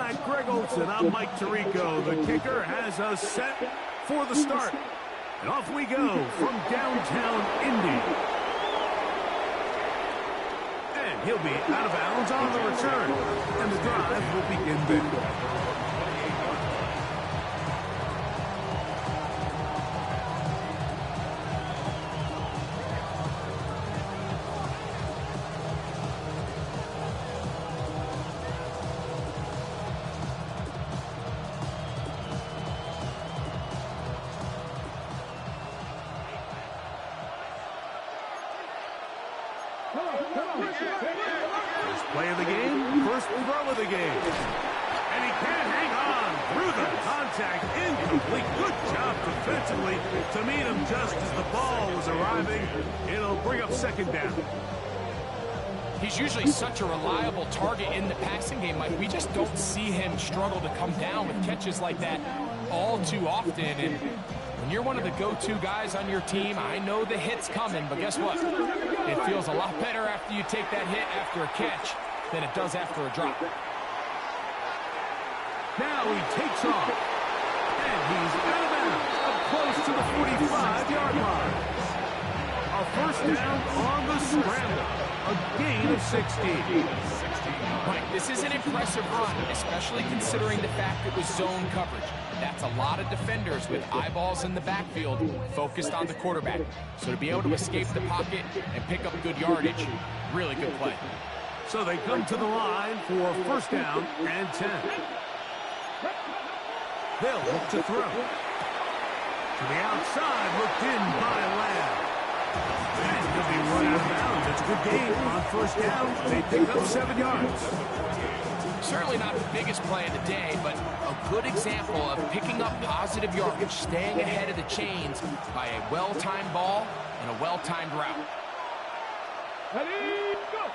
quarterback Greg Olson. I'm Mike Tirico. The kicker has us set for the start. And off we go from downtown Indy. And he'll be out of bounds on the return. And the drive will begin then. First play of the game, first throw of the game. And he can't hang on through the contact. Incomplete. Good job defensively to meet him just as the ball was arriving. It'll bring up second down. He's usually such a reliable target in the passing game, Mike. We just don't see him struggle to come down with catches like that all too often. And when you're one of the go-to guys on your team, I know the hit's coming, but guess what? It feels a lot better after you take that hit after a catch than it does after a drop. Now he takes off. And he's out of bounds, up close to the 45-yard line. A first down on the scramble. A gain of 16. Mike, this is an impressive run, especially considering the fact it was zone coverage. That's a lot of defenders with eyeballs in the backfield focused on the quarterback. So to be able to escape the pocket and pick up good yardage, really good play. So they come to the line for first down and 10. They'll look to throw. To the outside, looked in by Lamb. And he'll be run out of bounds. It's a good game on first down. They pick up 7 yards. Certainly not the biggest play of the day, but a good example of picking up positive yardage, staying ahead of the chains by a well-timed ball and a well-timed route. Ready, go!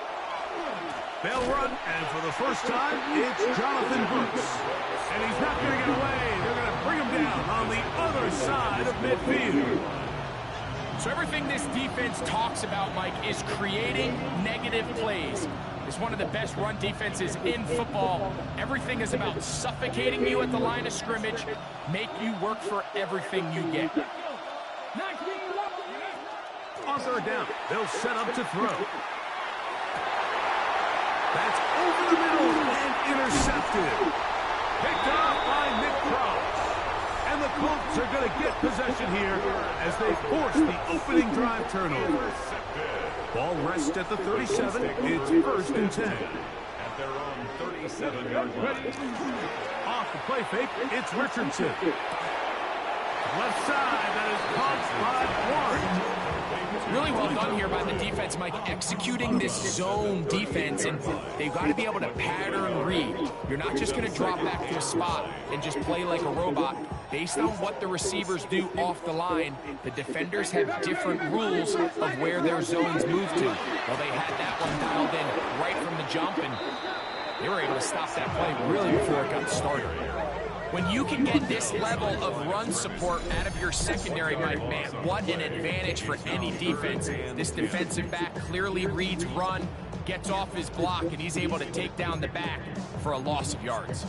They'll run, and for the first time, it's Jonathan Brooks. And he's not going to get away. They're going to bring him down on the other side of midfield. So everything this defense talks about, Mike, is creating negative plays. It's one of the best run defenses in football. Everything is about suffocating you at the line of scrimmage, make you work for everything you get. On third down, they'll set up to throw. That's over the middle and intercepted. Picked off by Nick Cross. And the Colts are going to get possession here as they force the opening drive turnover. Ball rests at the 37. It's first and 10. At their own 37-yard line. Off the play fake, it's Richardson. Left side, that is caught by Warren. Really well done here by the defense, Mike, executing this zone defense, and they've got to be able to pattern read. You're not just going to drop back to a spot and just play like a robot. Based on what the receivers do off the line, the defenders have different rules of where their zones move to. Well, they had that one dialed in right from the jump, and they were able to stop that play really before it got started. When you can get this level of run support out of your secondary, Mike, man, what an advantage for any defense. This defensive back clearly reads run, gets off his block, and he's able to take down the back for a loss of yards.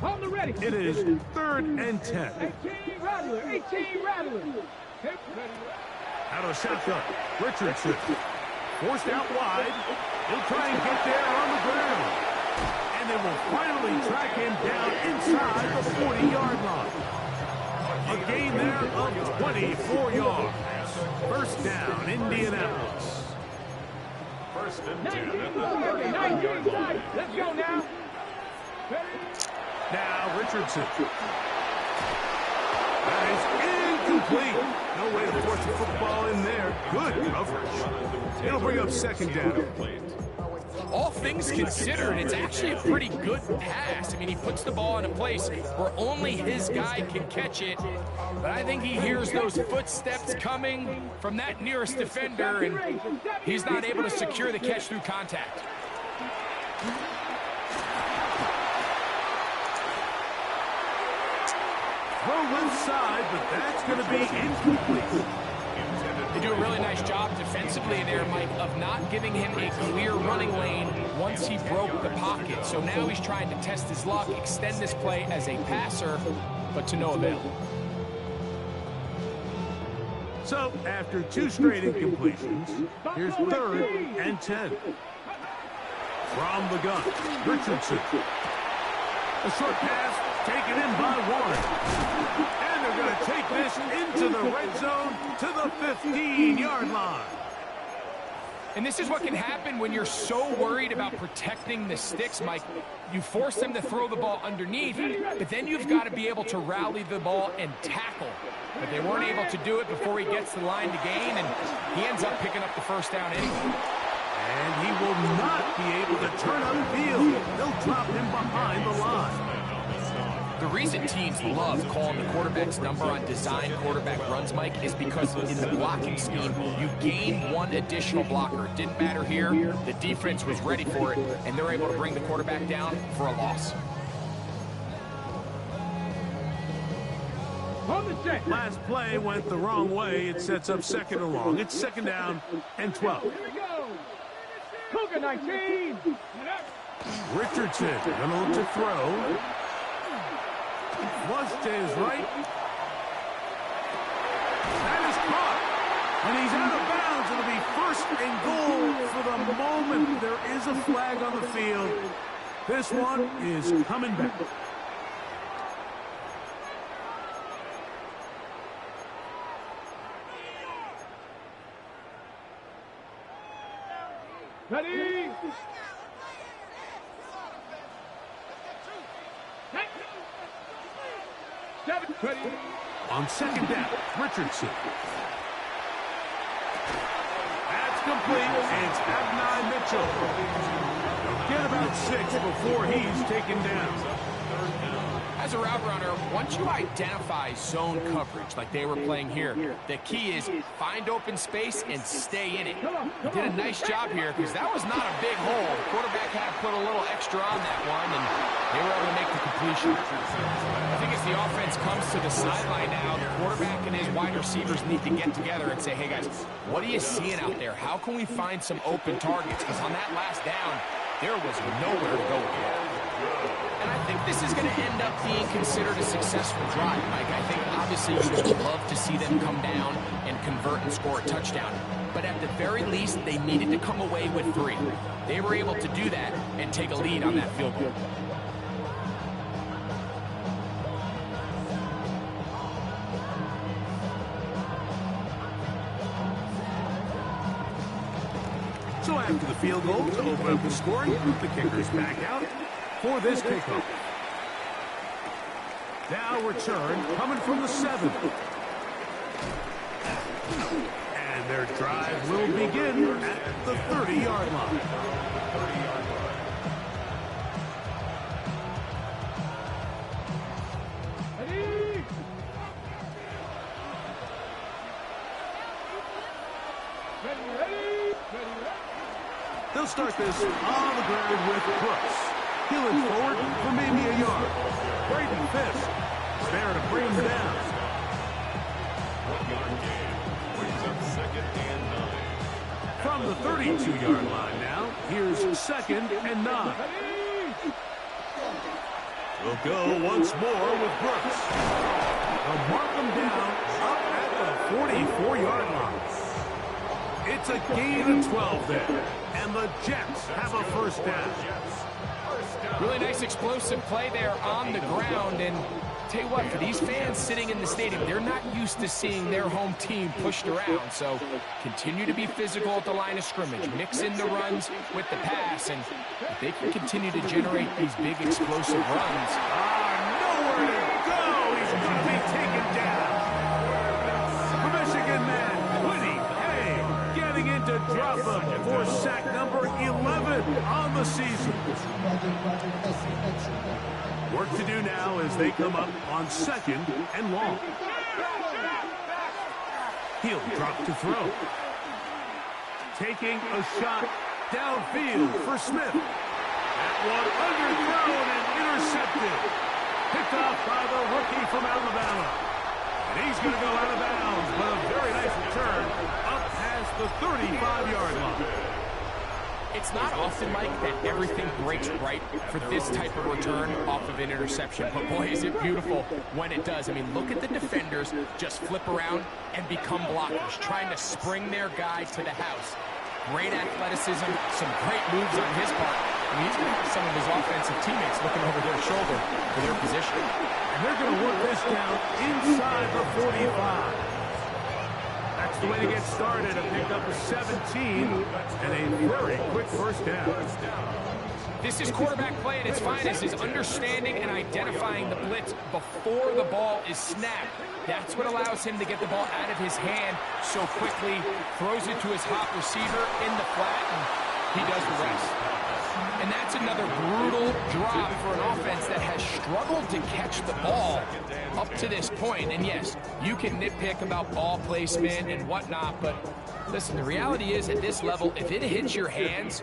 On the ready. It is third and 10. 18 Rattler. Out of the shotgun, Richardson. Forced out wide. He'll try and get there on the ground. And they will finally track him down inside the 40-yard line. A gain there of 24 yards. First down, Indianapolis. First and 10 at the 39-yard line. Let's go now. Now Richardson. That is incomplete. No way to force the football in there. Good coverage. It'll bring up second down. All things considered, it's actually a pretty good pass. I mean, he puts the ball in a place where only his guy can catch it. But I think he hears those footsteps coming from that nearest defender, and he's not able to secure the catch through contact. Throw left side, but that's going to be incomplete. They do a a really nice job defensively there, Mike, of not giving him a clear running lane once he broke the pocket. So now he's trying to test his luck, extend this play as a passer, but to no avail. So, after 2 straight incompletions, here's 3rd and 10. From the gun, Richardson. A short pass taken in by Warren. And they're going to take this into the red zone to the 15-yard line. And this is what can happen when you're so worried about protecting the sticks, Mike. You force them to throw the ball underneath, but then you've got to be able to rally the ball and tackle. But they weren't able to do it before he gets to the line to gain, and he ends up picking up the first down anyway. And he will not be able to turn upfield. They'll drop him behind the line. The reason teams love calling the quarterback's number on design quarterback runs, Mike, is because in the blocking scheme, you gain 1 additional blocker. It didn't matter here. The defense was ready for it, and they're able to bring the quarterback down for a loss. Last play went the wrong way. It sets up 2nd and long. It's 2nd down and 12. Cougar 19. Richardson going to look to throw. Flush to his right. That is caught. And he's out of bounds. It'll be 1st and goal for the moment. There is a flag on the field. This one is coming back. Ready? Ready? On 2nd down, Richardson. That's complete. It's Adonai Mitchell. Get about 6 before he's taken down. As a route runner, once you identify zone coverage like they were playing here, the key is find open space and stay in it. He did a nice job here because that was not a big hole. The quarterback had to put a little extra on that one, and they were able to make the completion. I think as the offense comes to the sideline now, the quarterback and his wide receivers need to get together and say, hey guys, what are you seeing out there? How can we find some open targets? Because on that last down, there was nowhere to go with the ball. And I think this is going to end up being considered a successful drive, Mike. I think obviously you would love to see them come down and convert and score a touchdown. But at the very least, they needed to come away with 3. They were able to do that and take a lead on that field goal. So after the field goal to open up the scoring, the kicker's back out for this kickoff. Now return coming from the 7. And their drive will begin at the 30-yard line. Ready? Ready? They'll start this on the ground with Brooks. Heeling forward for maybe a yard. Braden Fisk is there to bring him down. 1-yard gain. Brings up 2nd and 9. From the 32-yard line now, here's 2nd and 9. We'll go once more with Brooks. They'll mark him down up at the 44-yard line. It's a gain of 12 there, and the Jets have a 1st down. Really nice explosive play there on the ground, and tell you what, for these fans sitting in the stadium, they're not used to seeing their home team pushed around, so continue to be physical at the line of scrimmage, mix in the runs with the pass, and if they can continue to generate these big explosive runs. Nowhere to go! He's going to be taken down. The Michigan man, Whitty Hay, getting into drop him for sack number 11 on the season. Work to do now as they come up on 2nd and long. He'll drop to throw. Taking a shot downfield for Smith. That one underthrown and intercepted. Picked off by the rookie from Alabama. And he's going to go out of bounds, but a very nice return up 35-yard line. It's not often, Mike, that everything breaks right for this type of return off of an interception. But boy, is it beautiful when it does. I mean, look at the defenders just flip around and become blockers, trying to spring their guy to the house. Great athleticism, some great moves on his part. I mean, he's going to have some of his offensive teammates looking over their shoulder for their position. And they're going to work this down inside the 45. That's the way to get started. A pickup of 17 and a very quick first down. This is quarterback play at its finest, is understanding and identifying the blitz before the ball is snapped. That's what allows him to get the ball out of his hand so quickly, throws it to his hot receiver in the flat, and he does the rest. And that's another brutal drop for an offense that has struggled to catch the ball up to this point. And yes, you can nitpick about ball placement and whatnot, but listen, the reality is at this level, if it hits your hands,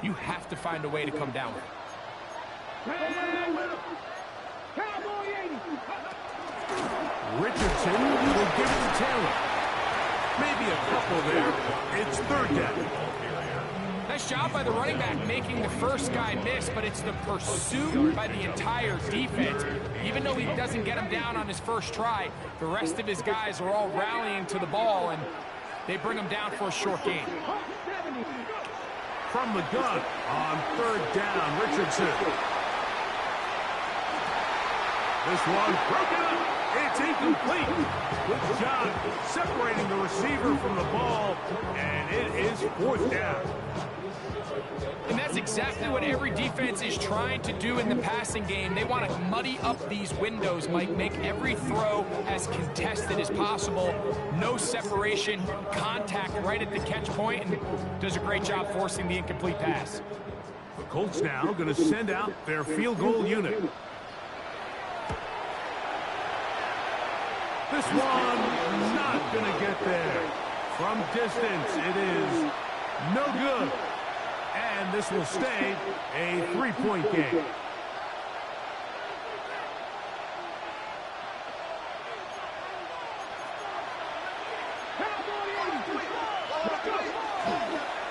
you have to find a way to come down with it. Richardson will give it to Taylor. Maybe a couple there. It's third down. Nice job by the running back making the first guy miss, but it's the pursuit by the entire defense. Even though he doesn't get him down on his first try, the rest of his guys are all rallying to the ball, and they bring him down for a short gain. From the gun on third down, Richardson. This one broken up. It's incomplete. Good job separating the receiver from the ball, and it is fourth down. And that's exactly what every defense is trying to do in the passing game. They want to muddy up these windows, Mike, make every throw as contested as possible. No separation, contact right at the catch point, and does a great job forcing the incomplete pass. The Colts now going to send out their field goal unit. This one not going to get there. From distance, it is no good. And this will stay a three-point game.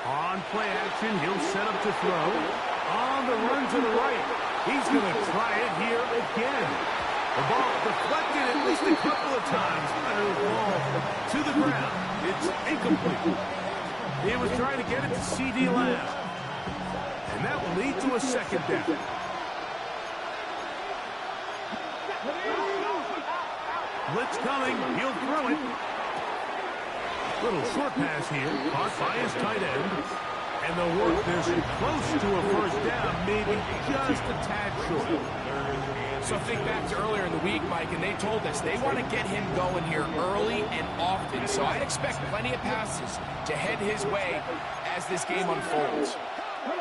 On play action, he'll set up to throw. On the run to the right. He's going to try it here again. The ball deflected at least a couple of times. The ball to the ground. It's incomplete. He was trying to get it to C.D. Lamb. And that will lead to a second down. Blitz coming. He'll throw it. Little short pass here. Caught by his tight end. And they'll work this close to a first down. Maybe just a tad short. So think back to earlier in the week, Mike, and they told us they want to get him going here early and often. So I'd expect plenty of passes to head his way as this game unfolds. He'll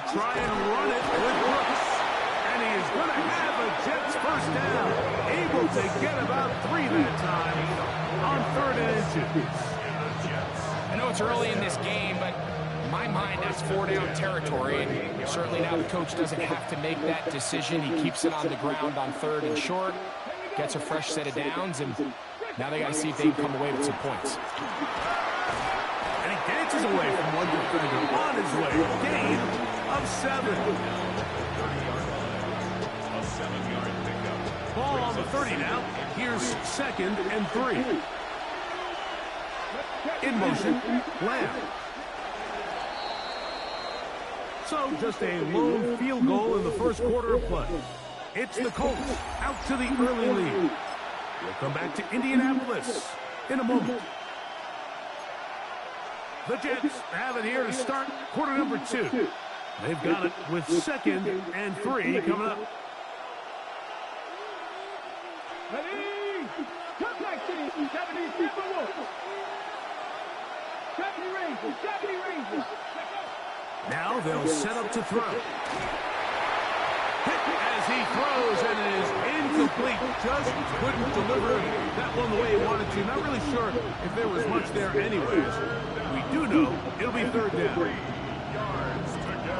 try and run it with Brooks. And he is going to have a Jets first down. Able to get about 3 that time on 3rd and inches. I know it's early in this game, but in my mind, that's 4-down territory. And certainly now the coach doesn't have to make that decision. He keeps it on the ground on 3rd and short, gets a fresh set of downs, and now they got to see if they can come away with some points. And he dances away from one defender on his way. Gain of 7. Ball on the 30 now. Here's 2nd and 3. In motion, Lamb. So just a lone field goal in the first quarter of play. It's the Colts out to the early lead. We'll come back to Indianapolis in a moment. The Jets have it here to start quarter number 2. They've got it with 2nd and 3 coming up. Ready? Top 19, 70 Wolf. 70 Rangers, 70 Rangers. Now they'll set up to throw. Hit as he throws, and it is incomplete. Just couldn't deliver that one the way he wanted to. Not really sure if there was much there anyways. We do know it'll be 3rd down. 3 yards to go.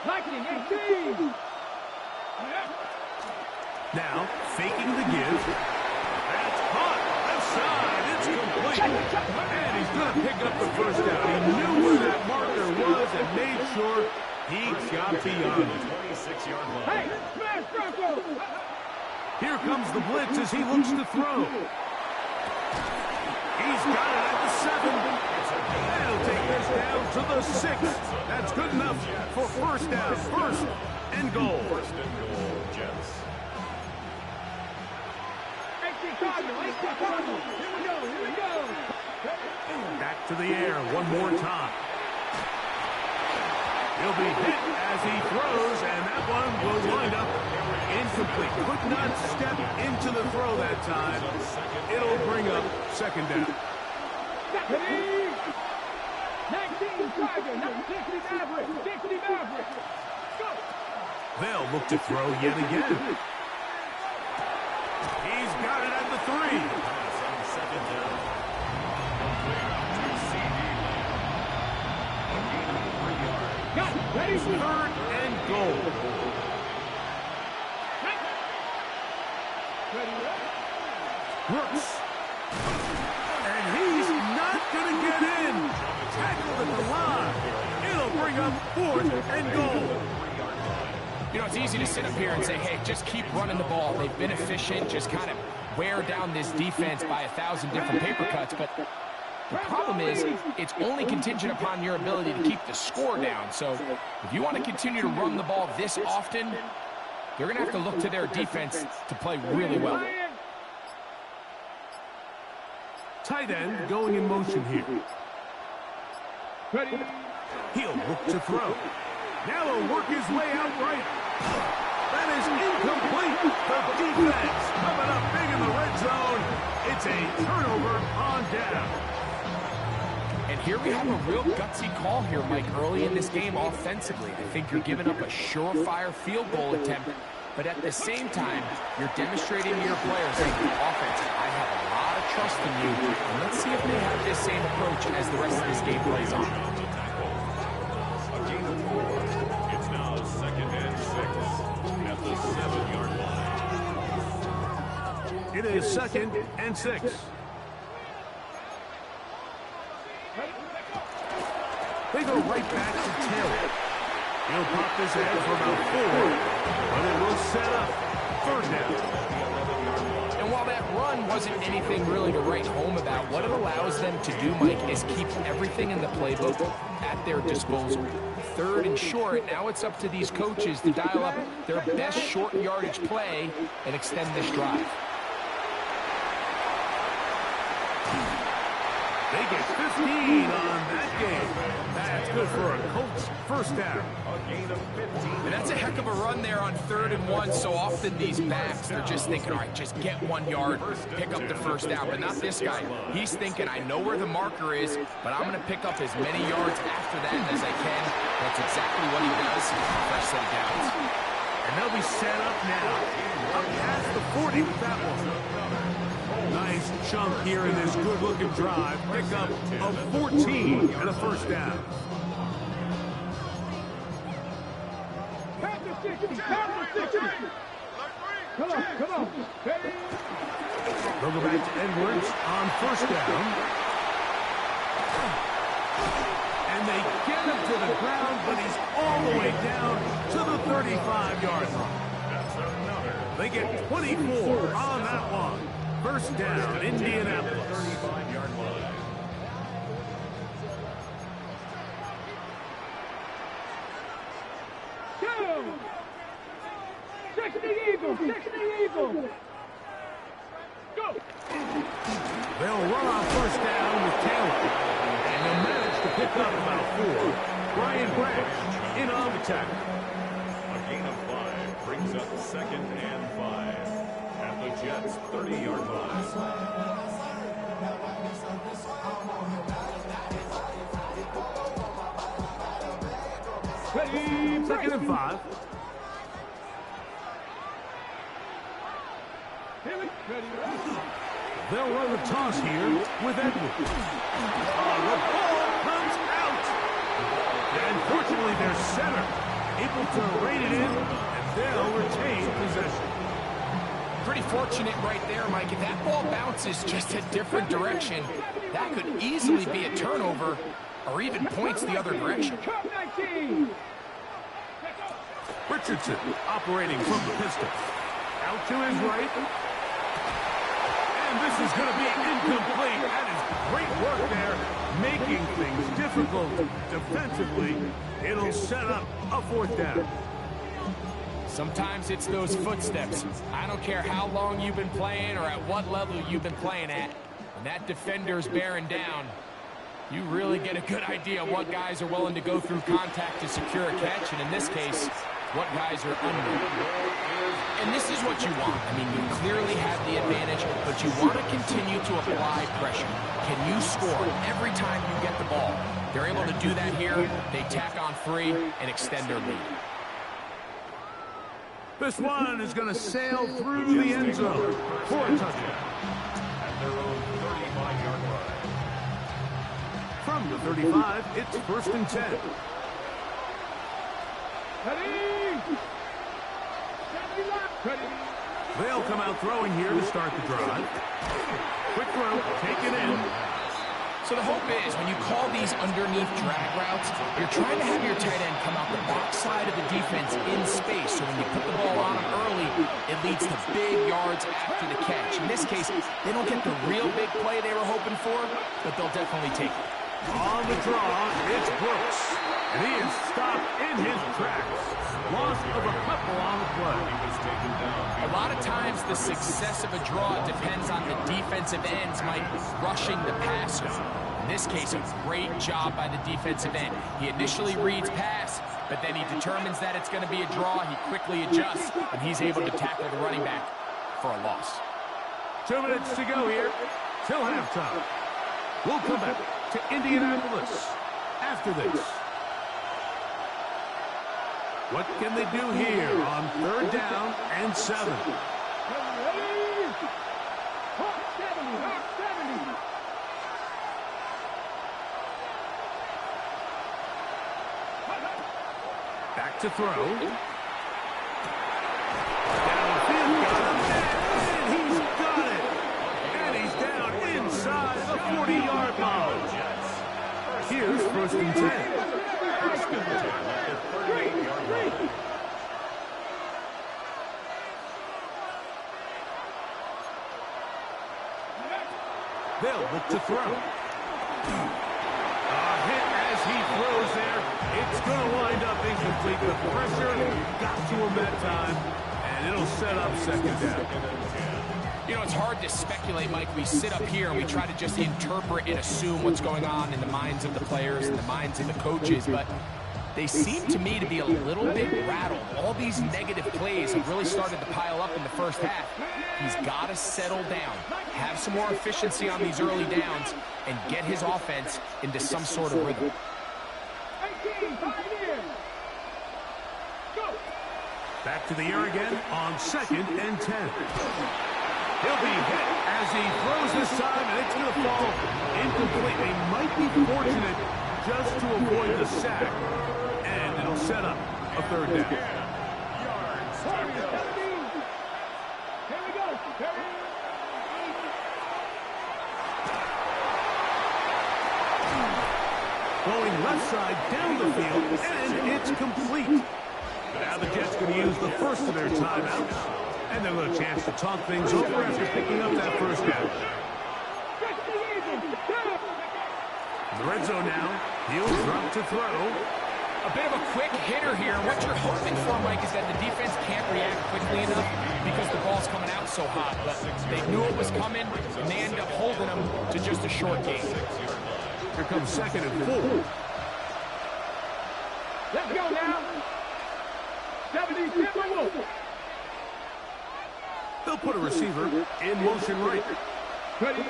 Lightning 18. Now, faking the give. That's caught. Left side. It's complete. And he's going to pick up the first down. He knew where that marker was and made sure he got beyond it. 26-yard line. Hey, smash Bronco! Here comes the blitz as he looks to throw. He's got it at the 7. That'll take this down to the 6. That's good enough for first down. First and goal. First and goal, Jets. 18 Cardinal, 18 Cardinal. Here we go, here we go. Back to the air one more time. He'll be hit as he throws, and that one will wind up incomplete. Could not step into the throw that time. It'll bring up second down. 19 Tiger, 60 Maverick, 60 Maverick. Go! They'll look to throw yet again. He's got it at the 3. Pass on second down. To CD. A gain of 3 yards. Got it, ready? Third and goal. Brooks. And he's not going to get in. Tackled at the line. It'll bring up fourth and goal. You know, it's easy to sit up here and say, hey, just keep running the ball. They've been efficient, just kind of wear down this defense by 1,000 different paper cuts. But the problem is, it's only contingent upon your ability to keep the score down. So if you want to continue to run the ball this often, they're going to have to look to their defense to play really well. Tight end going in motion here. Ready? He'll look to throw. Now he'll work his way out right. That is incomplete. The defense coming up big in the red zone. It's a turnover on down. And here we have a real gutsy call here, Mike, early in this game offensively. I think you're giving up a surefire field goal attempt, but at the same time, you're demonstrating to your players, hey, offense, I have a lot of trust in you, and let's see if they have this same approach as the rest of this game plays on. A gain of 4. It's now second and 6 at the 7-yard line. It is second and 6. They go right back to Taylor. He'll pop this head for about 4, but it will set up third down. And while that run wasn't anything really to write home about, what it allows them to do, Mike, is keep everything in the playbook at their disposal. Third and short, now it's up to these coaches to dial up their best short yardage play and extend this drive. They get 15 on that game. That's good for a Colts first down. A gain of 15. And that's a heck of a run there on 3rd and 1. So often these backs, they're just thinking, all right, just get 1 yard, pick up the first down. But not this guy. He's thinking, I know where the marker is, but I'm going to pick up as many yards after that as I can. That's exactly what he does. Fresh set of downs. And they'll be set up now. Up past the 40 with that one. Nice chunk here in this good-looking drive. Pick up of 14 and a first down. Pass the 60, pass the 60. Come on, come on. Ready? They'll go back to Edwards on first down. And they get him to the ground, but he's all the way down to the 35-yard line. That's another. They get 24 on that one. First down, Indianapolis. 35-yard line. Go! 60 Eagles, 60 Eagles. Go! They'll run on first down with Taylor. And they'll manage to pick up about 4. Brian Branch in on the tackle. A gain of 5 brings up second and 5 at the Jets' 30-yard line. Ready? Second and 5. Ready? They'll run the toss here with Edwards. The ball comes out. And fortunately, their center able to rein it in, and they'll retain possession. unfortunate right there, Mike. If that ball bounces just a different direction, that could easily be a turnover or even points the other direction. Richardson operating from the pistol. Out to his right. And this is going to be incomplete. That is great work there, making things difficult defensively. It'll set up a fourth down. Sometimes it's those footsteps. I don't care how long you've been playing or at what level you've been playing at. When that defender's bearing down, you really get a good idea what guys are willing to go through contact to secure a catch, and in this case, what guys are under. And this is what you want. I mean, you clearly have the advantage, but you want to continue to apply pressure. Can you score every time you get the ball? They're able to do that here. They tack on 3 and extend their lead. This one is going to sail through the end zone for a touchdown. At their own 35-yard line. From the 35, it's 1st and 10. They'll come out throwing here to start the drive. Quick throw, taken in. So the hope is when you call these underneath drag routes, you're trying to have your tight end come out the backside of the defense in space. So when you put the ball on him early, it leads to big yards after the catch. In this case, they don't get the real big play they were hoping for, but they'll definitely take it. On the draw, it's Brooks. And he is stopped in his tracks. Loss of a couple on the play. He was taken down. A lot of times the success of a draw depends on the defensive ends, Mike, rushing the passer. In this case, a great job by the defensive end. He initially reads pass, but then he determines that it's going to be a draw. He quickly adjusts, and he's able to tackle the running back for a loss. 2 minutes to go here till halftime. We'll come back to Indianapolis after this. What can they do here on 3rd down and 7? Back to throw. Downfield, and he's got it. And he's down inside the 40-yard line. Here's 1st and 10. 1st and 10 at the 38-yard line. They'll look to throw. A hit as he throws there. It's going to wind up incomplete. The pressure got to him that time, and it'll set up 2nd down. You know, it's hard to speculate, Mike. We sit up here and we try to just interpret and assume what's going on in the minds of the players and the minds of the coaches, but they seem to me to be a little bit rattled. All these negative plays have really started to pile up in the first half. He's got to settle down, have some more efficiency on these early downs, and get his offense into some sort of rhythm. Back to the air again on 2nd and 10. He'll be hit as he throws this time, and it's going to fall incomplete. They might be fortunate just to avoid the sack, and it'll set up a 3rd down. Going left side down the field, and it's complete. Now the Jets going to use the first of their timeouts, and they'll get a chance to talk things over after picking up that 1st down. In the red zone now, he'll drop to throw. A bit of a quick hitter here. What you're hoping for, Mike, is that the defense can't react quickly enough because the ball's coming out so hot. But they knew it was coming, and they end up holding them to just a short gain. Here comes 2nd and 4. Let's go now. 77. They'll put a receiver in motion right. Ready.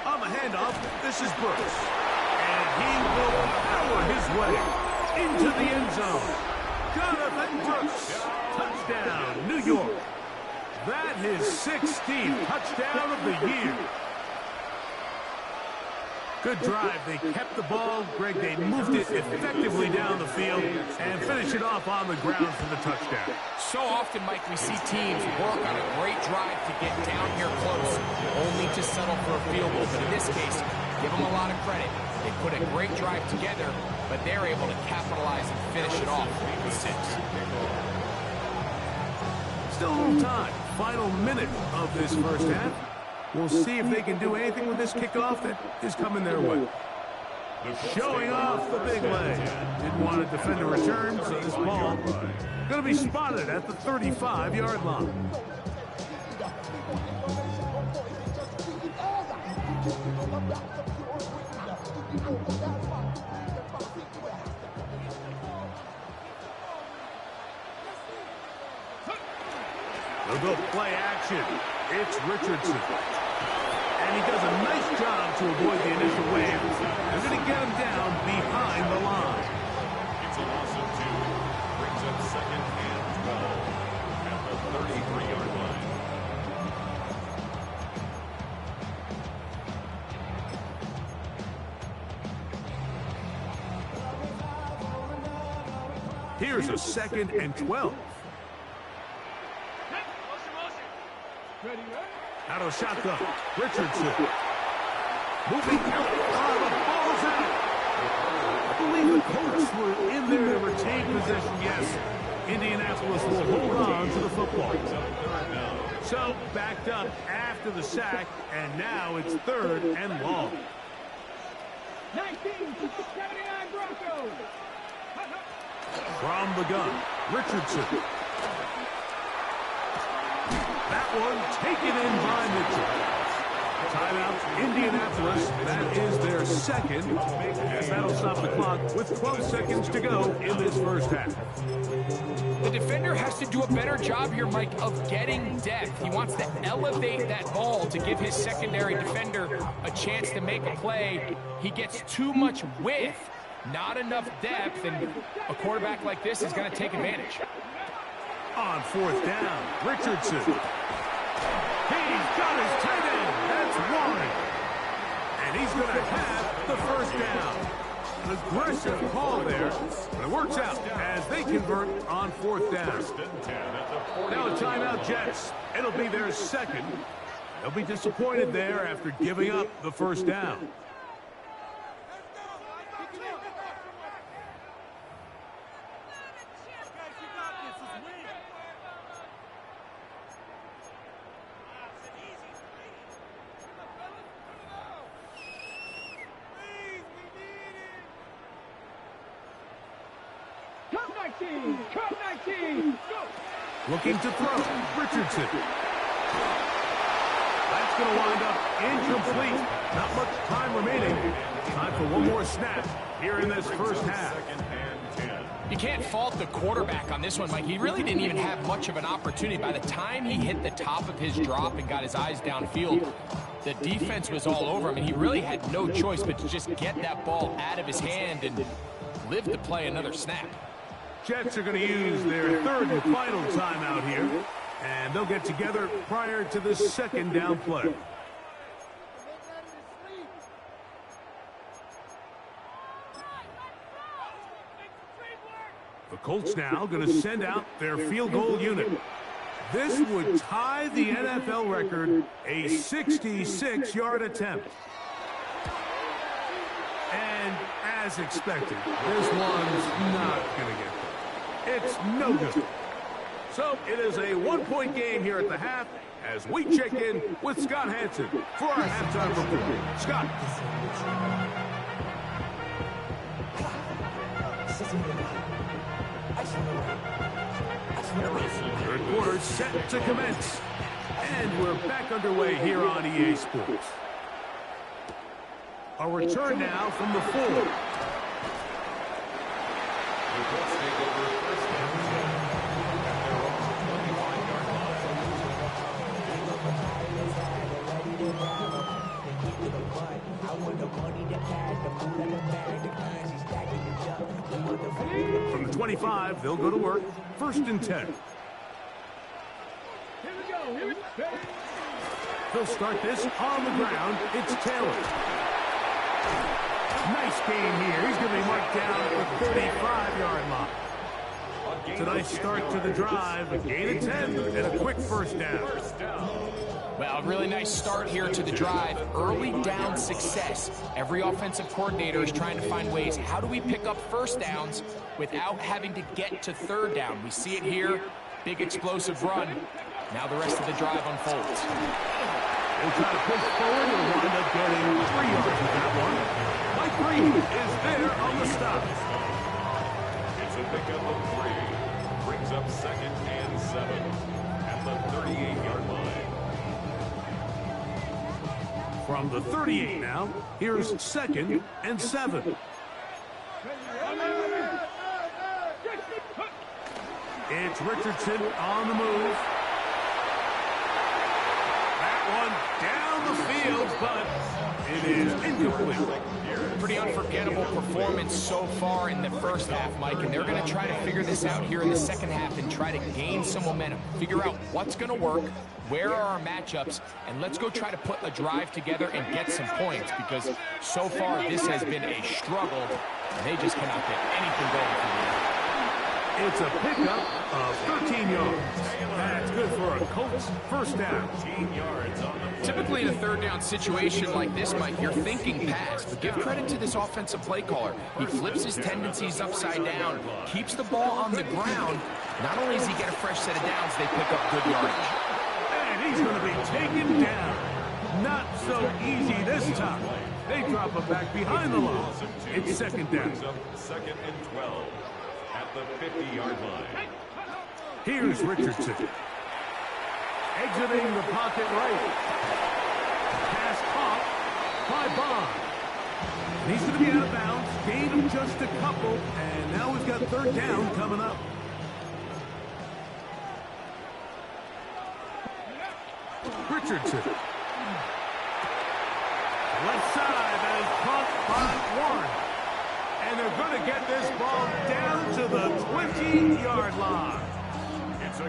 On the handoff, this is Brooks. And he will power his way into the end zone. Jonathan Brooks, touchdown, New York. That is 16th touchdown of the year. Good drive. They kept the ball. Greg, they moved it effectively down the field and finished it off on the ground for the touchdown. So often, Mike, we see teams work on a great drive to get down here close, only to settle for a field goal. But in this case, give them a lot of credit. They put a great drive together, but they're able to capitalize and finish it off with 6. Still a little time. Final minute of this first half. We'll see if they can do anything with this kickoff that is coming their way. Showing off the big leg. Didn't want to defend a return, so this ball going to be spotted at the 35-yard line. They'll go play action. It's Richardson. And he does a nice job to avoid the initial wave. They're going to get him down behind the line. It's a loss of 2. Brings up 2nd and 12 at the 33-yard line. Here's a 2nd and 12. Out of shotgun, Richardson. Moving out. The ball's out. I believe the Colts were in there to retain possession. Yes, Indianapolis will hold on to the football. So backed up after the sack, and now it's 3rd and long. 1979 Broncos. From the gun, Richardson. That one taken in by Mitchell. Timeout, Indianapolis. That is their 2nd. And that'll stop the clock with 12 seconds to go in this first half. The defender has to do a better job here, Mike, of getting depth. He wants to elevate that ball to give his secondary defender a chance to make a play. He gets too much width, not enough depth, and a quarterback like this is going to take advantage. On 4th down, Richardson. He's got his tight end. That's Warren. And he's going to have the first down. An aggressive call there, but it works out as they convert on 4th down. Now a timeout, Jets. It'll be their 2nd. They'll be disappointed there after giving up the first down. Come 19. Go. Looking to throw, Richardson. That's going to wind up incomplete. Not much time remaining. Time for one more snap here in this first half. You can't fault the quarterback on this one, Mike. He really didn't even have much of an opportunity. By the time he hit the top of his drop and got his eyes downfield, the defense was all over him, and he really had no choice but to just get that ball out of his hand and live to play another snap. Jets are going to use their 3rd and final timeout here, and they'll get together prior to the 2nd down play. The Colts now going to send out their field goal unit. This would tie the NFL record, a 66-yard attempt. And as expected, this one's not going to get there. It's no good. So it is a 1-point game here at the half as we check in with Scott Hansen for our halftime report. Scott. Third quarter set to commence. And we're back underway here on EA Sports. A return now from the 4. From the 25, they'll go to work. 1st and 10. Here we go. Here we go. They'll start this on the ground. It's Taylor. Nice gain here. He's going to be marked down at the 35-yard line. It's a nice start to the drive. A gain of 10 and a quick first down. Well, a really nice start here to the drive. Early down success. Every offensive coordinator is trying to find ways. How do we pick up first downs without having to get to third down? We see it here. Big explosive run. Now the rest of the drive unfolds. They'll try to push forward and wind up getting 3 yards with that one. Mike Green is there on the stop. It's a pickup of 3. Brings up 2nd and 7 at the 38-yard line. From the 38 now, here's 2nd and 7. It's Richardson on the move. That one down the field, but it is incomplete. Pretty unforgettable performance so far in the first half, Mike, and they're going to try to figure this out here in the second half and try to gain some momentum. Figure out what's going to work, where are our matchups, and let's go try to put a drive together and get some points, because so far this has been a struggle, and they just cannot get anything going for you. It's a pickup of 13 yards. That's good for a Colts first down. 18 yards on the Typically in a third down situation like this, Mike, you're thinking pass, but give credit to this offensive play caller. He flips his tendencies upside down, keeps the ball on the ground. Not only does he get a fresh set of downs, they pick up good yardage. And he's going to be taken down. Not so easy this time. They drop him back behind the line. It's second down. 2nd and 12 at the 50-yard line. Here's Richardson. Exiting the pocket right. Pass caught by Bond. And he's going to be out of bounds. Gain of just a couple. And now we've got third down coming up. Richardson. Left side, that is caught by Warren. And they're going to get this ball down to the 20-yard line. It's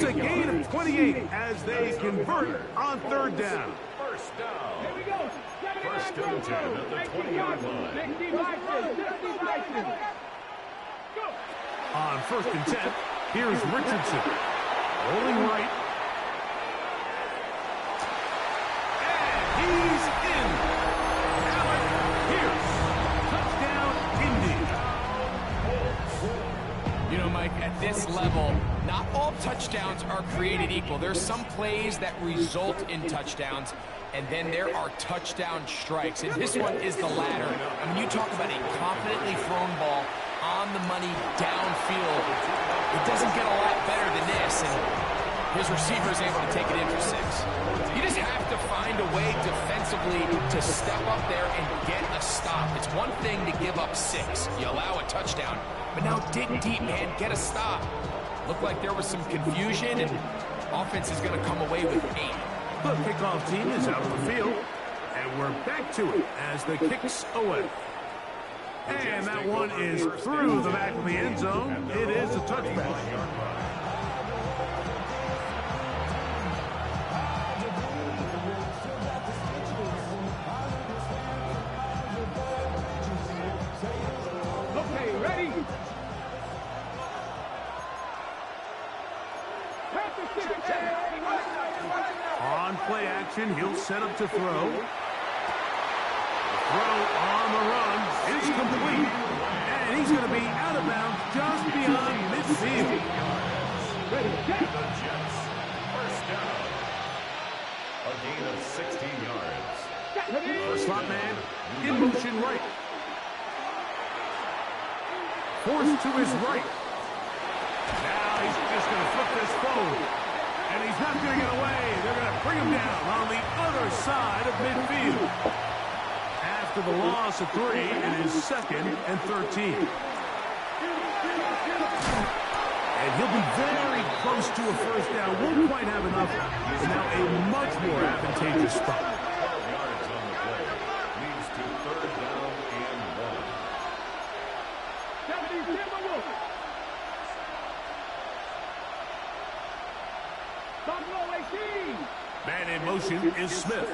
a gain of 28 as they convert on third down. First down. First and 10 at the 20-yard line. On first and 10, here's Richardson. Rolling right. And he's in. Allen Pierce. Touchdown, Indy. You know, Mike, at this level, not all touchdowns are created equal. There's some plays that result in touchdowns, and then there are touchdown strikes. And this one is the latter. I mean, you talk about a confidently thrown ball on the money downfield. It doesn't get a lot better than this, and his receiver is able to take it in for 6. You just have to find a way defensively to step up there and get a stop. It's one thing to give up 6. You allow a touchdown, but now dig deep, man. Get a stop. Looked like there was some confusion, and offense is going to come away with 8. The kickoff team is out of the field, and we're back to it as the kick's away. And that one is through the back of the end zone. It is a touchback. Okay, ready? On play action, he'll set up to throw. Throw on the run is complete. And he's going to be out of bounds just beyond midfield. Ready, The Jets. First down. A gain of 16 yards. Slot man in motion right. Forced to his right. Now he's just going to flip this forward. And he's not going to get away. They're going to bring him down on the other side of midfield. After the loss of 3, it is 2nd and 13. And he'll be very close to a first down. Won't quite have enough. It's now a much more advantageous spot. 12 yards on the play. Leads to third down and 1. Man in motion is Smith.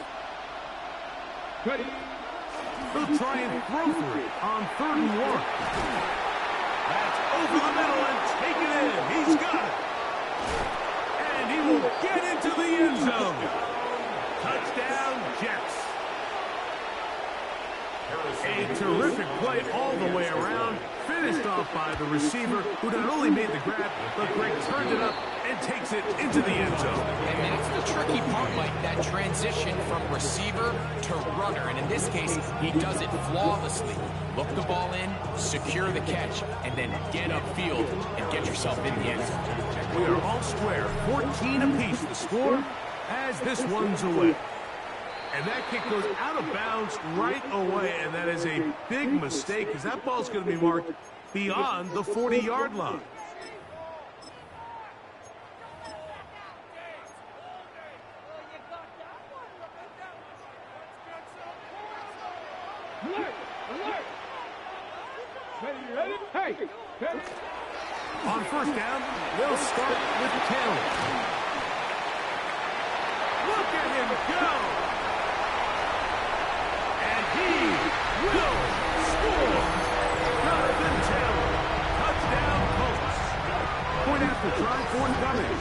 Ready? He'll try and throw for it on 3rd and 1. That's over the middle and take it in. He's got it. And he will get into the end zone. Touchdown, Jets. A terrific play all the way around. Finished off by the receiver, who not only made the grab, but Greg turned it up and takes it into the end zone. And that's the tricky part, Mike, that transition from receiver to runner. And in this case, he does it flawlessly. Look the ball in, secure the catch, and then get upfield and get yourself in the end zone. We are all square, 14 apiece the score as this one's away. And that kick goes out of bounds right away, and that is a big mistake because that ball's going to be marked beyond the 40-yard line. Alert! Alert! Ready? Hey! On 1st down, they'll start with Taylor. Look at him go! He will score! Jonathan Taylor, touchdown Colts. Point after try, 4th coming.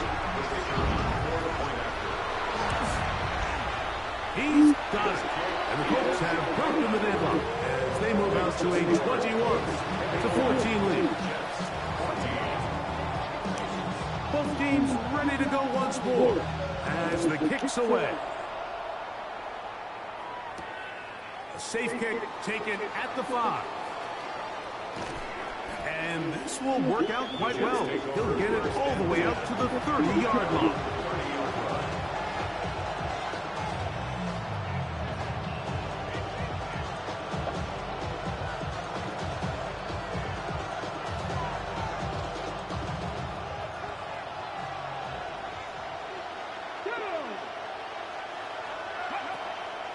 He's got it. And the Colts have broken the deadlock as they move out to a 21-14 lead. Both teams ready to go once more as the kick's away. A safe kick taken at the 5. And this will work out quite well. He'll get it all the way up to the 30-yard line.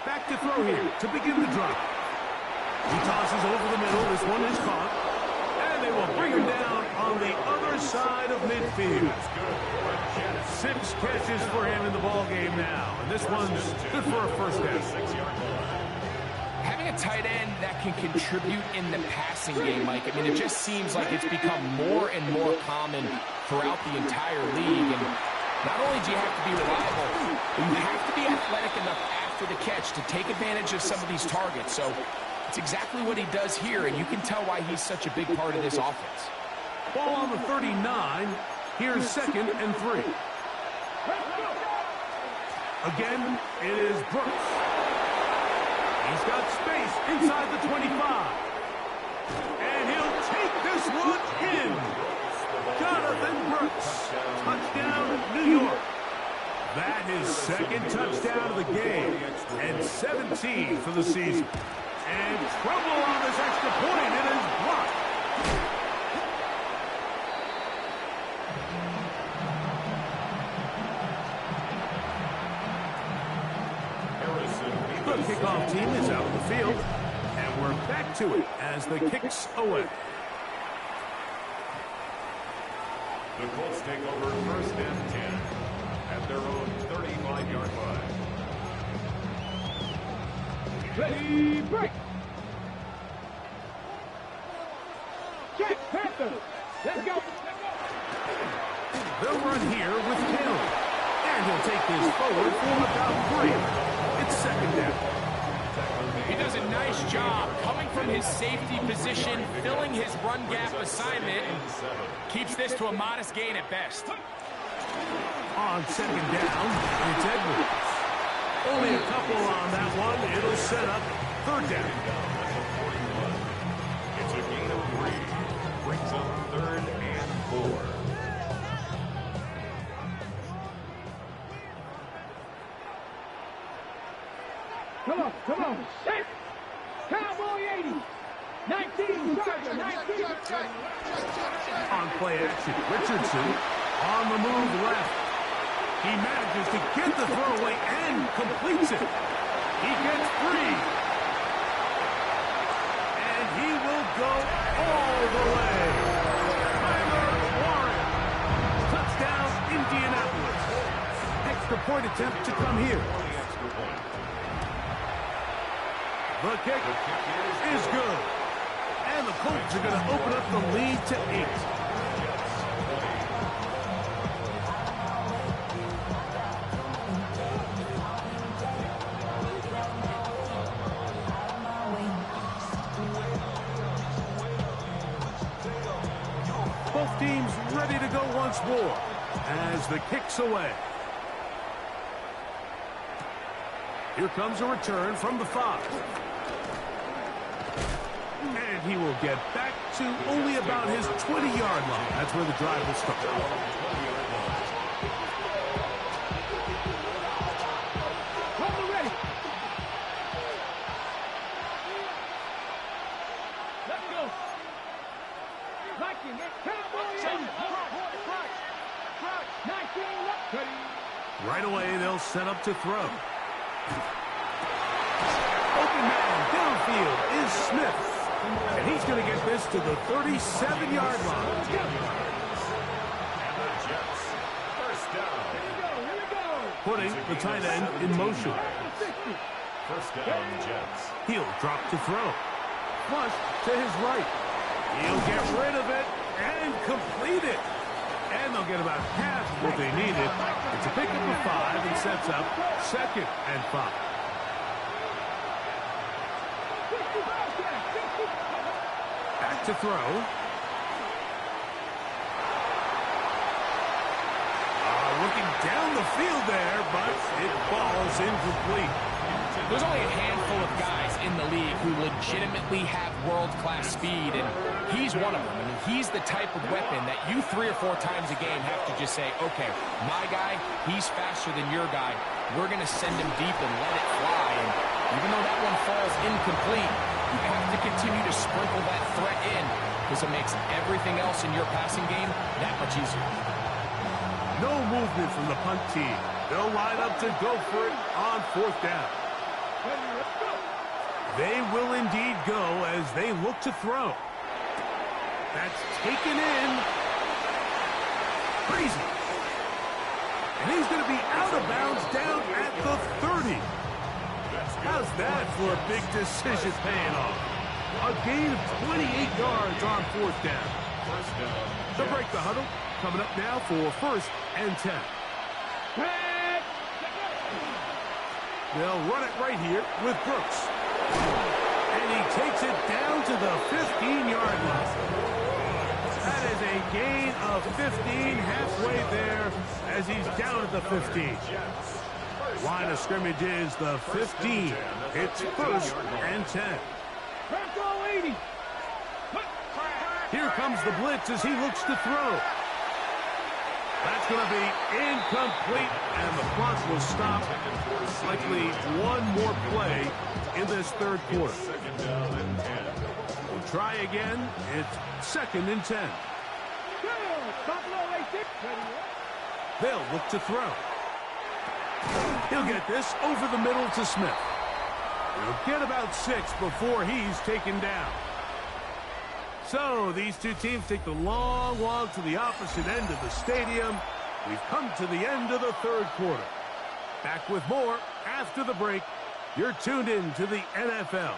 Back to throw here to begin the drive. He tosses over the middle. This one is caught. And they will bring him down on the other side of midfield. 6 catches for him in the ball game now. And this one's good for a 1st down. Having a tight end that can contribute in the passing game, Mike, I mean, it just seems like it's become more and more common throughout the entire league. And not only do you have to be reliable, but you have to be athletic enough after the catch to take advantage of some of these targets. So it's exactly what he does here, and you can tell why he's such a big part of this offense. Ball on the 39. Here's 2nd and 3. Again, it is Brooks. He's got space inside the 25. And he'll take this one in. Jonathan Brooks. Touchdown, New York. That is 2nd touchdown of the game. And 17 for the season. And trouble on this extra point. It is blocked. The kickoff team is out of the field. And we're back to it as the kick's away. The Colts take over 1st and 10 at their own 35-yard line. Ready, break! Check, Panther! Let's go! They'll run here with Taylor. And he'll take this forward for about 3. It's 2nd down. He does a nice job coming from his safety position, filling his run gap assignment, and keeps this to a modest gain at best. On 2nd down, it's Edwards. Only a couple on that one. It'll set up 3rd down. It's a gain of 3. Brings up 3rd and 4. Come on, set! Cowboy 80! 19, Charger, 19! On play action, Richardson on the move left. He manages to get the throwaway and completes it. He gets free. And he will go all the way. Tyler Warren. Touchdown, Indianapolis. Extra point attempt to come here. The kick is good. And the Colts are going to open up the lead to 8. Both teams ready to go once more as the kick's away. Here comes a return from the 5. And he will get back to only about his 20-yard line. That's where the drive will start. Ready. Let's go. Liking it. Right away, they'll set up to throw. Open man downfield is Smith. And he's going to get this to the 37-yard line. And the Jets, first down. Here we go. Putting the tight end in motion. First down, Jets. He'll drop to throw. Flush to his right. He'll get rid of it and complete it. And they'll get about half what they needed. It's a pickup of 5 and sets up 2nd and 5. Back to throw. Looking down the field there, but it falls incomplete. There's only a handful of guys in the league who legitimately have world-class speed, and he's one of them. I mean, he's the type of weapon that you 3 or 4 times a game have to just say, okay, my guy, he's faster than your guy. We're going to send him deep and let it fly. And even though that one falls incomplete, you have to continue to sprinkle that threat in because it makes everything else in your passing game that much easier. No movement from the punt team. They'll line up to go for it on 4th down. They will indeed go as they look to throw. That's taken in. Crazy. And he's going to be out of bounds down at the 30. How's that for a big decision paying off? A gain of 28 yards on 4th down. First down. They'll break the huddle. Coming up now for 1st and 10. They'll run it right here with Brooks. And he takes it down to the 15-yard line. That is a gain of 15 halfway there as he's down at the 15. Line of scrimmage is the 15. It's 1st and 10. Here comes the blitz as he looks to throw. That's going to be incomplete, and the clock will stop. Likely one more play in this 3rd quarter. Second down and 10. We'll try again. It's 2nd and 10. They'll look to throw. He'll get this over the middle to Smith. He'll get about 6 before he's taken down. So these two teams take the long walk to the opposite end of the stadium. We've come to the end of the 3rd quarter. Back with more after the break. You're tuned in to the NFL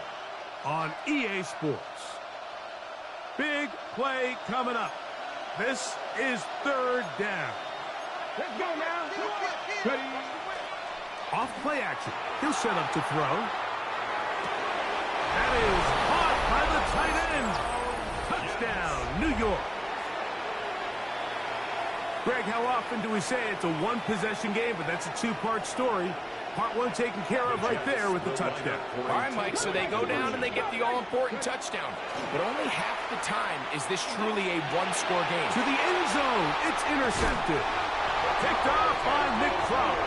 on EA Sports. Big play coming up. This is 3rd down. Let's go now. Ready. Off play action. He'll set up to throw. That is caught by the tight end. Touchdown, New York. Greg, how often do we say it's a one-possession game, but that's a 2-part story? Part 1 taken care of right there with the touchdown. All right, Mike, so they go down and they get the all-important touchdown. But only half the time is this truly a one-score game. To the end zone, it's intercepted. Picked off by Nick Cross.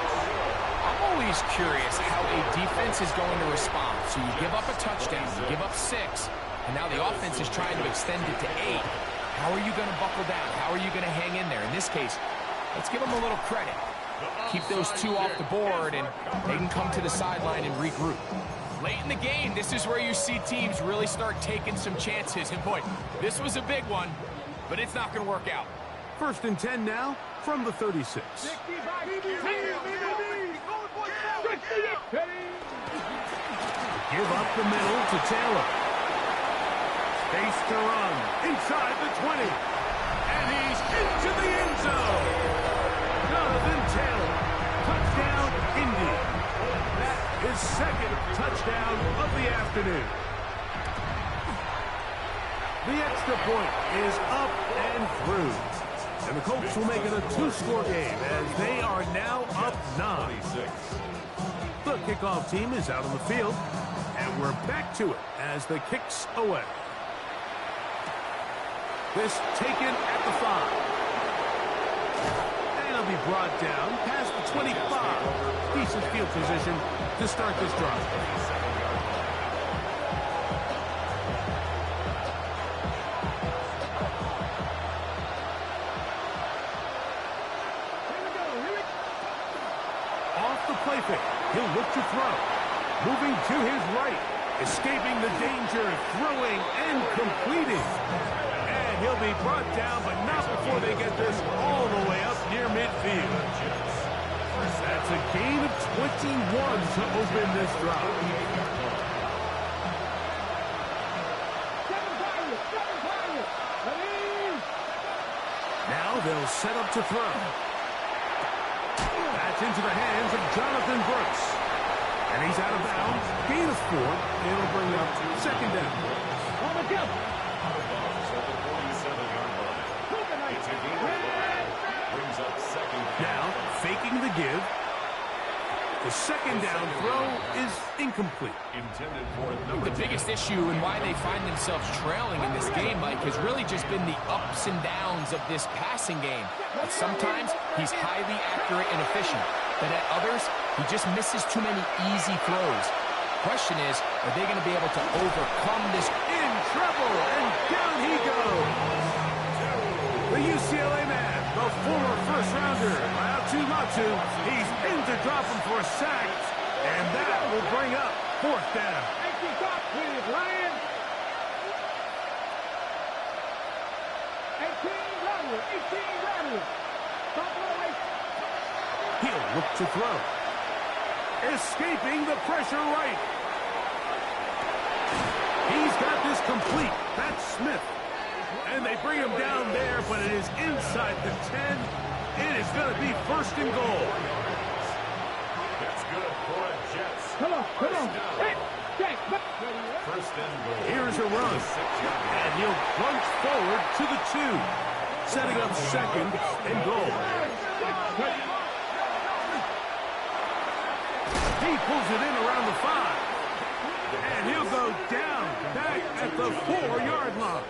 I'm always curious how a defense is going to respond. So you give up a touchdown, you give up 6, and now the offense is trying to extend it to 8. How are you going to buckle down? How are you going to hang in there? In this case, let's give them a little credit. Keep those 2 off the board, and they can come to the sideline and regroup. Late in the game, this is where you see teams really start taking some chances. And boy, this was a big one, but it's not going to work out. 1st and 10 now from the 36. Give up the middle to Taylor. Space to run inside the 20. And he's into the end zone. Jonathan Taylor. Touchdown, Indy. That is second touchdown of the afternoon. The extra point is up and through. And the Colts will make it a two-score game as they are now up 9. The kickoff team is out on the field, and we're back to it as the kick's away. This taken at the 5. And it'll be brought down past the 25. Decent field position to start this drive. Play fake. He'll look to throw. Moving to his right. Escaping the danger. Throwing and completing. And he'll be brought down, but not before they get this all the way up near midfield. That's a gain of 21 to open this drive. Now they'll set up to throw. That's into the hands of Jonathan Brooks. And he's out of bounds. Gain of 4. It'll bring up second down. On the go. At the 47-yard line. It's a gain of 5. Brings up second down. Now, faking the give. The second down throw is incomplete. Intended for number The biggest issue and why they find themselves trailing in this game, Mike, has really just been the ups and downs of this passing game. But sometimes he's highly accurate and efficient, but at others, he just misses too many easy throws. Question is, are they going to be able to overcome this? In trouble, and down he goes. The UCLA man, the former first-rounder, Latu, he's in to drop him for a sack, and that will bring up fourth down. He'll look to throw. Escaping the pressure right. He's got this complete. That's Smith. And they bring him down there, but it is inside the 10. It is going to be first and goal. That's good for a Jets. Come on. Hey, Jack. First and goal. Here's a run. And he'll plunge forward to the 2. Setting up second and goal. He pulls it in around the 5. And he'll go down back at the 4-yard line.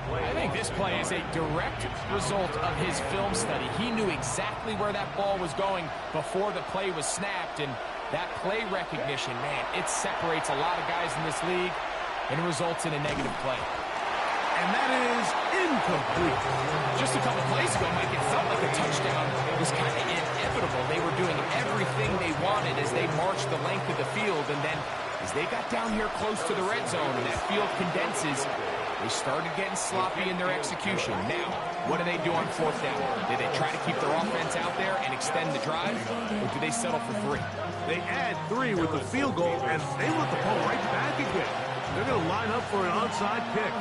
I think this play is a direct result of his film study. He knew exactly where that ball was going before the play was snapped, and that play recognition, man, it separates a lot of guys in this league and results in a negative play. And that is incomplete. Just a couple plays ago, Mike, it felt like a touchdown was kind of inevitable. They were doing everything they wanted as they marched the length of the field, and then as they got down here close to the red zone and that field condenses, they started getting sloppy in their execution. Now, what do they do on fourth down? Do they try to keep their offense out there and extend the drive, or do they settle for 3? They add 3 with the field goal, and they want the ball right back again. They're going to line up for an onside kick.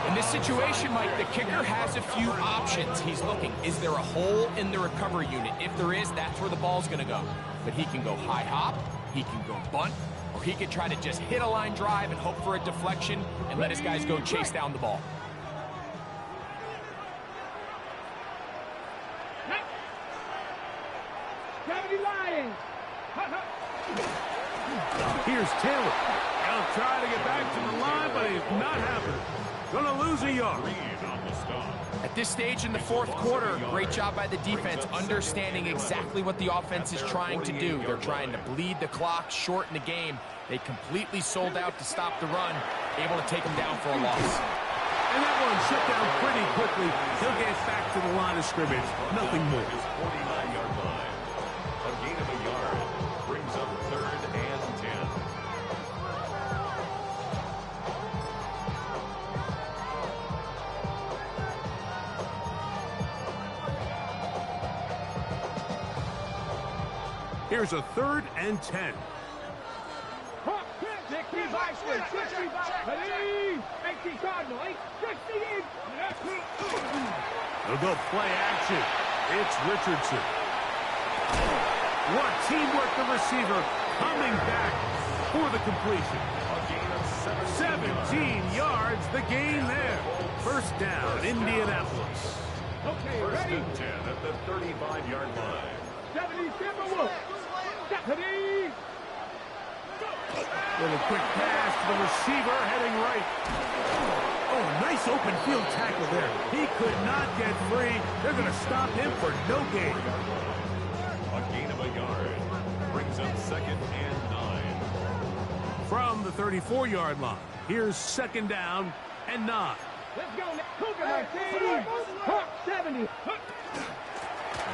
In this situation, Mike, the kicker has a few options. He's looking, is there a hole in the recovery unit? If there is, that's where the ball's going to go. But he can go high hop, he can go bunt, or he could try to just hit a line drive and hope for a deflection and let his guys go chase down the ball. Here's Taylor. He'll try to get back to the line, but he's not happening. Gonna lose a yard. At this stage in the fourth quarter, great job by the defense, understanding exactly what the offense is trying to do. They're trying to bleed the clock, shorten the game. They completely sold out to stop the run, able to take them down for a loss. And that one shut down pretty quickly. He'll get back to the line of scrimmage. Nothing more. 49-yard line. A gain of a yard brings up 3rd and 10. Here's a 3rd and 10. They'll go play action. It's Richardson. What teamwork, the receiver coming back for the completion. A gain of 17 yards, the gain there. First down, Indianapolis. Okay, First ready? and 10 at the 35-yard line. 77 Stephanie. Little quick pass to the receiver, heading right. Oh, nice open field tackle there. He could not get free. They're going to stop him for no gain. A gain of a yard. Brings up 2nd and 9. From the 34-yard line, here's 2nd down and 9. Let's go. Cougar, my team. 70.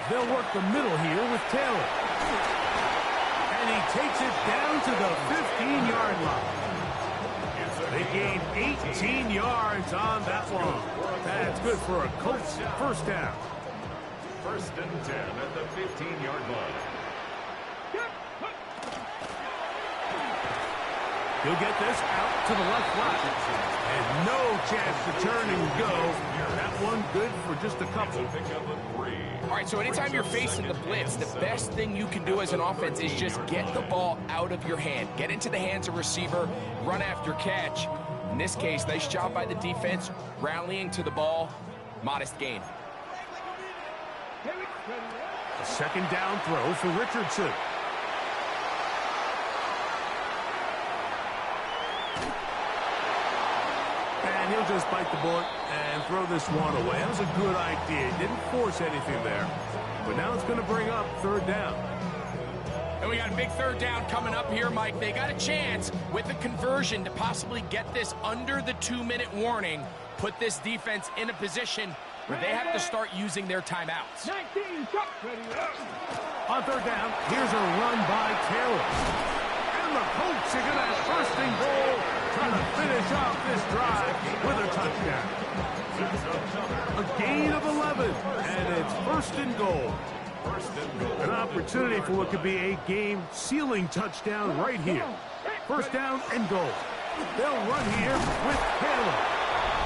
They'll work the middle here with Taylor. And he takes it down to the 15-yard line. They gain 18 yards on that one. That's good for a Colts first down. First and 10 at the 15-yard line. He'll get this out to the left flat. And no chance to turn and go. That one good for just a couple. Pick up a 3. All right, so anytime you're facing the blitz, the best thing you can do as an offense is just get the ball out of your hand. Get into the hands of receiver, run after catch. In this case, nice job by the defense, rallying to the ball. Modest gain. A 2nd down throw for Richardson. And he'll just bite the bullet and throw this one away. That was a good idea. Didn't force anything there. But now it's going to bring up 3rd down. And we got a big 3rd down coming up here, Mike. They got a chance with a conversion to possibly get this under the 2-minute warning, put this defense in a position where they have to start using their timeouts. 19. On 3rd down, here's a run by Taylor. And the Colts are going to have 1st and goal, trying to finish off this drive with a touchdown. A gain of 11, and it's 1st and goal. An opportunity for what could be a game-sealing touchdown right here. 1st down and goal. They'll run here with Taylor.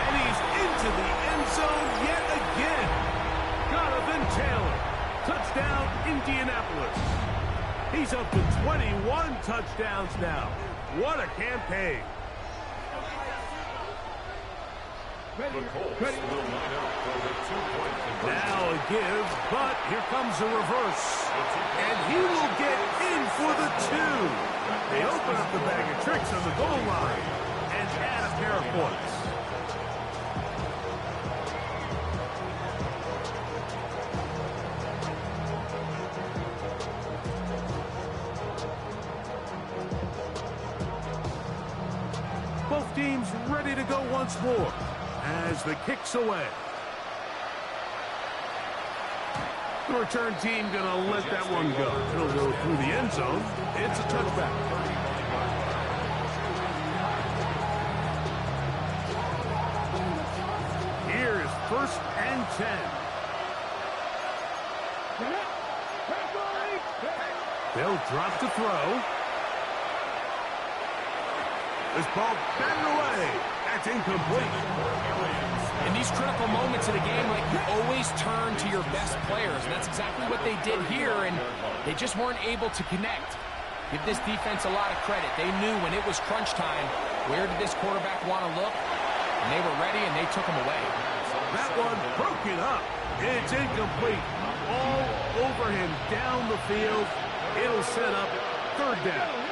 And he's into the end zone yet again. Jonathan Taylor. Touchdown, Indianapolis. He's up to 21 touchdowns now. What a campaign. The Colts will line up for the 2-point conversion. Now a give, but here comes a reverse. And he will get in for the 2. They open up the bag of tricks on the goal line and add a pair of points. Both teams ready to go once more as the kick's away. The return team going to let that one go. It'll go through the end zone. It's a touchback. Here's 1st and 10. They'll drop to throw. This ball batted away. That's incomplete. In these critical moments of the game, like, you always turn to your best players, and that's exactly what they did here, and they just weren't able to connect. Give this defense a lot of credit. They knew when it was crunch time, where did this quarterback want to look, and they were ready, and they took him away. That one broken up. It's incomplete. All over him down the field. It'll set up 3rd down.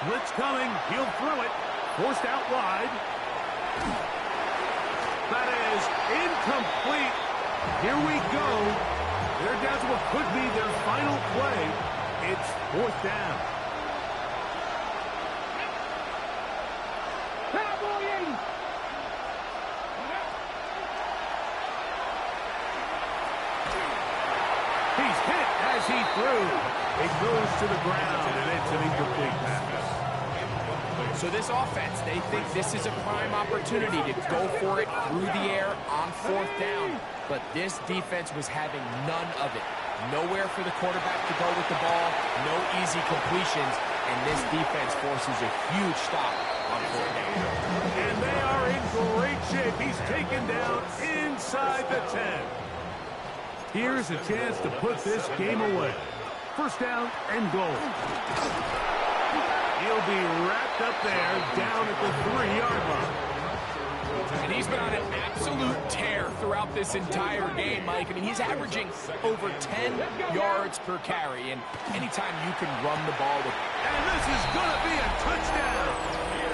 Blitz coming. He'll throw it. Forced out wide. That is incomplete. Here we go. They're down to what could be their final play. It's 4th down. He's hit as he threw. It goes to the ground, and it's an incomplete pass. So this offense, they think this is a prime opportunity to go for it through the air on 4th down. But this defense was having none of it. Nowhere for the quarterback to go with the ball, no easy completions, and this defense forces a huge stop on 4th down. And they are in great shape. He's taken down inside the 10. Here's a chance to put this game away. 1st down and goal. He'll be wrapped up there down at the 3-yard line. And he's been on an absolute tear throughout this entire game, Mike. I mean, he's averaging over 10 yards per carry. And anytime you can run the ball with... And this is going to be a touchdown.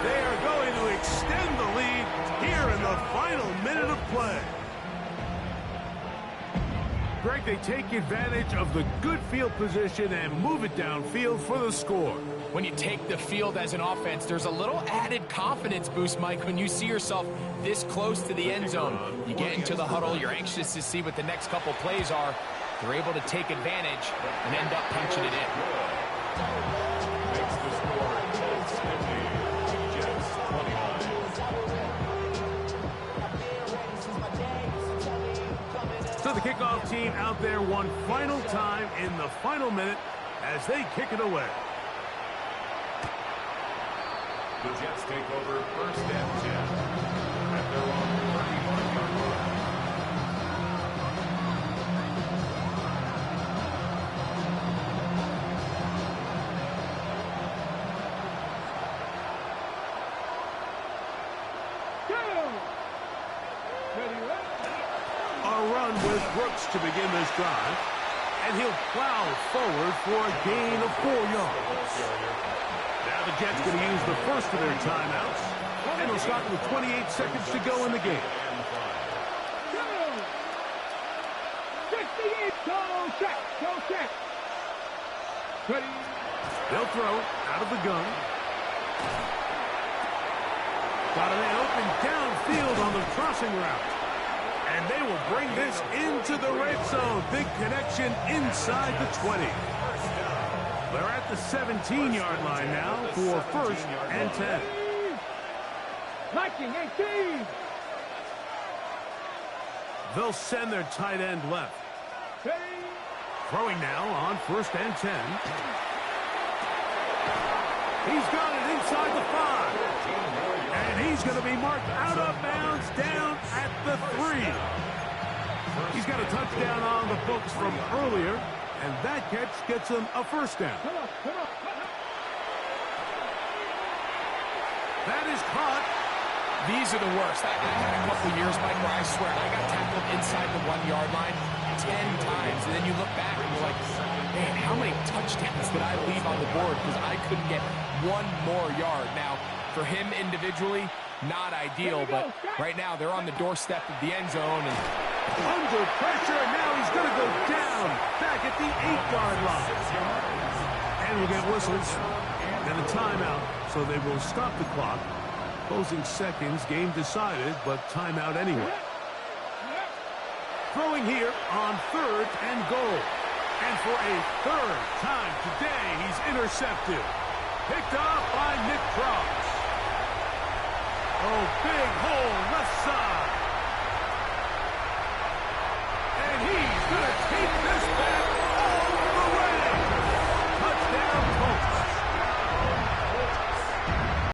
They are going to extend the lead here in the final minute of play. Greg, they take advantage of the good field position and move it downfield for the score. When you take the field as an offense, there's a little added confidence boost, Mike, when you see yourself this close to the end zone. You get into the huddle, you're anxious to see what the next couple plays are. They're able to take advantage and end up punching it in. Makes the score Colts 50, Jets 29. So the kickoff team out there one final time in the final minute as they kick it away. The Jets take over 1st and 10 at their own 31-yard line. A run with Brooks to begin this drive, and he'll plow forward for a gain of 4 yards. Now the Jets going to use the first of their timeouts, and they'll start with 28 seconds to go in the game. 68, go check. Ready. They'll throw out of the gun. Got a man open downfield on the crossing route. And they will bring this into the red zone. Big connection inside the 20. They're at the 17-yard line now for 1st and 10. Liking 18. They'll send their tight end left. Ready. Throwing now on 1st and 10. He's got it inside the 5. And he's going to be marked out of bounds down at the 3. He's got a touchdown on the books from earlier, and that catch gets him a 1st down. Come on. That is caught. These are the worst. I had a couple years, Mike, where I swear I got tackled inside the 1-yard line 10 times, and then you look back and you're like, man, how many touchdowns did I leave on the board because I couldn't get one more yard? Now, for him individually, not ideal, but right now they're on the doorstep of the end zone. And under pressure, and now he's going to go down back at the 8-yard line. And we'll get whistles and a timeout, so they will stop the clock. Closing seconds, game decided, but timeout anyway. Throwing here on 3rd and goal. And for a 3rd time today, he's intercepted. Picked up by Nick Cross. Oh, big hole left side.